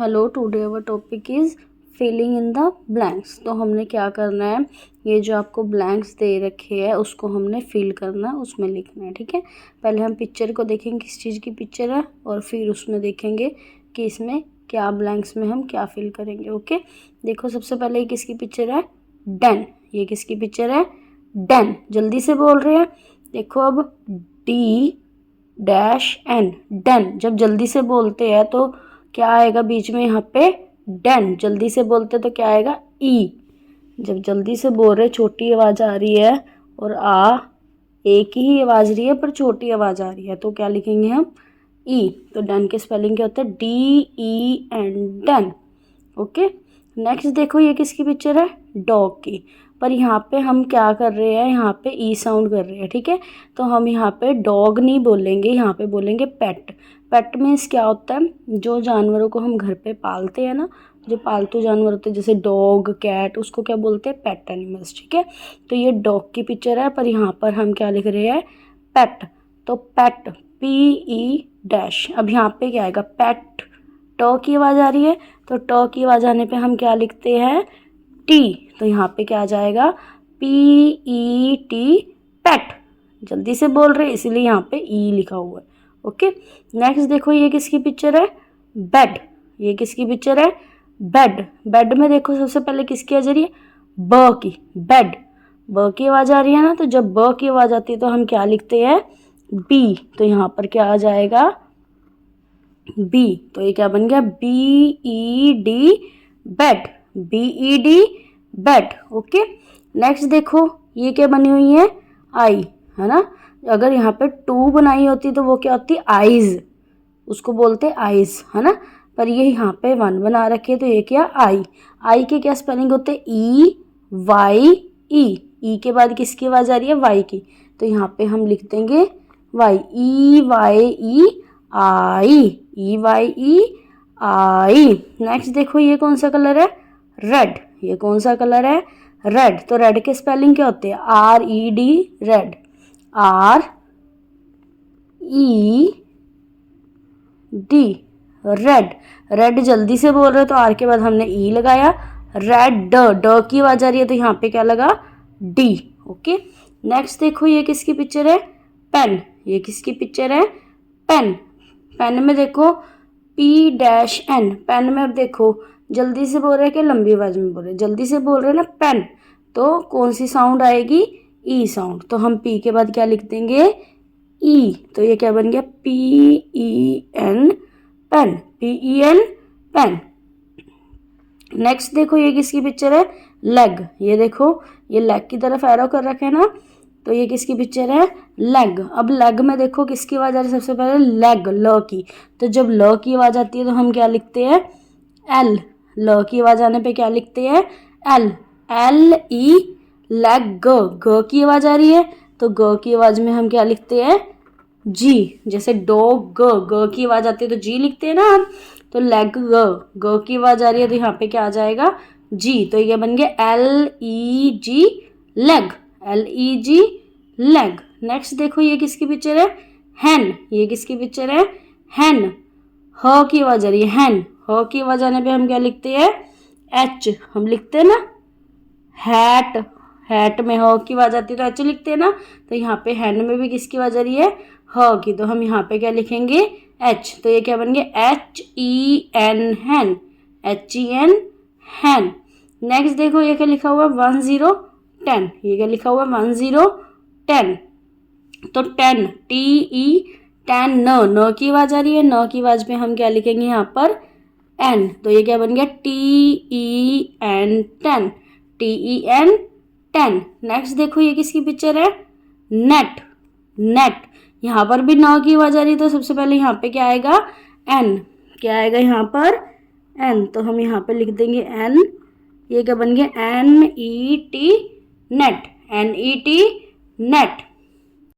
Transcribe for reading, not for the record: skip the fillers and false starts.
Hello, today our topic is filling in the blanks. तो हमने क्या करना है, ये जो आपको ब्लैंक्स दे रखे हैं उसको हमने फिल करना है, उसमें लिखना है। ठीक है, पहले हम पिक्चर को देखेंगे किस चीज़ की पिक्चर है और फिर उसमें देखेंगे कि इसमें क्या ब्लैंक्स में हम क्या फिल करेंगे। ओके, देखो सबसे पहले ये किसकी पिक्चर है, डन। ये किसकी पिक्चर है, डन। जल्दी से बोल रहे हैं, देखो अब D-N, डन। जब जल्दी से बोलते हैं तो क्या आएगा बीच में, यहाँ पे डन। जल्दी से बोलते तो क्या आएगा, ई। जब जल्दी से बोल रहे छोटी आवाज़ आ रही है और एक ही आवाज़ रही है पर छोटी आवाज़ आ रही है तो क्या लिखेंगे हम, ई। तो डन के स्पेलिंग क्या होता है, D-E-N, डन। ओके, नेक्स्ट देखो ये किसकी पिक्चर है, डॉग की। पर यहाँ पे हम क्या कर रहे हैं, यहाँ पे ई साउंड कर रहे हैं। ठीक है, तो हम यहाँ पे डॉग नहीं बोलेंगे, यहाँ पे बोलेंगे पेट। पेट मीन्स क्या होता है, जो जानवरों को हम घर पे पालते हैं ना, जो पालतू जानवर होते हैं जैसे डॉग कैट, उसको क्या बोलते हैं, पेट एनिमल्स। ठीक है, तो ये डॉग की पिक्चर है पर यहाँ पर हम क्या लिख रहे हैं, पेट। तो पेट, P-E-। अब यहाँ पे क्या आएगा, पेट। टॉ की आवाज़ आ रही है तो टॉ की आवाज़ आने पे हम क्या लिखते हैं, टी। तो यहाँ पे क्या आ जाएगा, P-E-T, पेट। जल्दी से बोल रहे इसीलिए यहाँ पे ई लिखा हुआ है। ओके, नेक्स्ट देखो ये किसकी पिक्चर है, बेड। ये किसकी पिक्चर है, बेड। बेड में देखो सबसे पहले किसकी आवाज़ आ रही है, ब की, बेड। ब की आवाज़ आ रही है ना, तो जब ब की आवाज़ आती है तो हम क्या लिखते हैं, बी। तो यहाँ पर क्या आ जाएगा, बी। तो ये क्या बन गया, B-E-D, bed. B-E-D, bed. Okay, next देखो ये क्या बनी हुई है, आई, है ना। अगर यहाँ पे 2 बनाई होती तो वो क्या होती, आईज, उसको बोलते आईज, है ना। पर ये यहाँ पे 1 बना रखे तो ये क्या, आई। आई के क्या स्पेलिंग होते, E-Y-E। ई के बाद किसकी आवाज़ आ रही है, वाई की। तो यहाँ पे हम लिख देंगे वाई, E-Y-E, आई, E-Y-E, आई। नेक्स्ट देखो ये कौन सा कलर है, रेड। ये कौन सा कलर है, रेड। तो रेड के स्पेलिंग क्या होते हैं, R-E-D, red. R-E-D, red. Red जल्दी से बोल रहे हो तो आर के बाद हमने ई लगाया, रेड। ड की आवाज़ आ रही है तो यहाँ पे क्या लगा, डी। ओके, नेक्स्ट देखो ये किसकी पिक्चर है, पेन। ये किसकी पिक्चर है, पेन। पेन में देखो P-N, पेन में अब देखो जल्दी से बोल रहे हैं कि लंबी आवाज में बोल रहे हैं, जल्दी से बोल रहे हैं ना पेन, तो कौन सी साउंड आएगी, ई साउंड। तो हम पी के बाद क्या लिख देंगे, ई। तो ये क्या बन गया, P-E-N, pen. P-E-N, pen. Next देखो ये किसकी पिक्चर है, लेग। ये देखो ये लेग की तरफ एरो कर रखे है ना, तो ये किसकी पिक्चर है, लेग। अब लेग में देखो किसकी आवाज़ आ रही है, सबसे पहले लेग, ल की। तो जब ल की आवाज़ आती है तो हम क्या लिखते हैं, एल। ल की आवाज़ आने पे क्या लिखते हैं, एल। L-E, leg. ग की आवाज़ आ रही है तो ग की आवाज़ में हम क्या लिखते हैं, जी। जैसे डॉग, ग की आवाज़ आती है तो जी लिखते हैं ना हम, तो लेग, ग की आवाज़ आ रही है तो यहाँ पे क्या आ जाएगा, जी। तो ये बन गया L-E-G, leg. L-E-G, leg. Next देखो ये किसकी पिक्चर है, हैन। ये किसकी पिक्चर है, हैन। ह की आवाज़ आ रही है, हैन। ह की आवाज़ आने पे हम क्या लिखते हैं, एच। हम लिखते हैं ना हैट, हैट में ह की आवाज़ आती है तो एच लिखते हैं ना, तो यहाँ पे हैन में भी किसकी आवाज़ आ रही है, ह की। तो हम यहाँ पे क्या लिखेंगे, एच। तो ये क्या बन गया, H-E-N, हैन। H-E-N, हैन। नेक्स्ट देखो ये क्या लिखा हुआ है, 1010। ये क्या लिखा हुआ है, 1010। तो 10, T-E, 10, न की आवाज़ आ रही है, न की आवाज़ में हम क्या लिखेंगे यहाँ पर, एन। तो ये क्या बन गया, T-E-N, 10, T-E-N, 10। नेक्स्ट देखो ये किसकी पिक्चर है, नेट। नेट, यहाँ पर भी न की आवाज़ आ रही है तो सबसे पहले यहाँ पे क्या आएगा, एन। क्या आएगा यहाँ पर, एन। तो हम यहाँ पे लिख देंगे एन। ये क्या बन गया, N-E-T, नेट। N-E-T, net.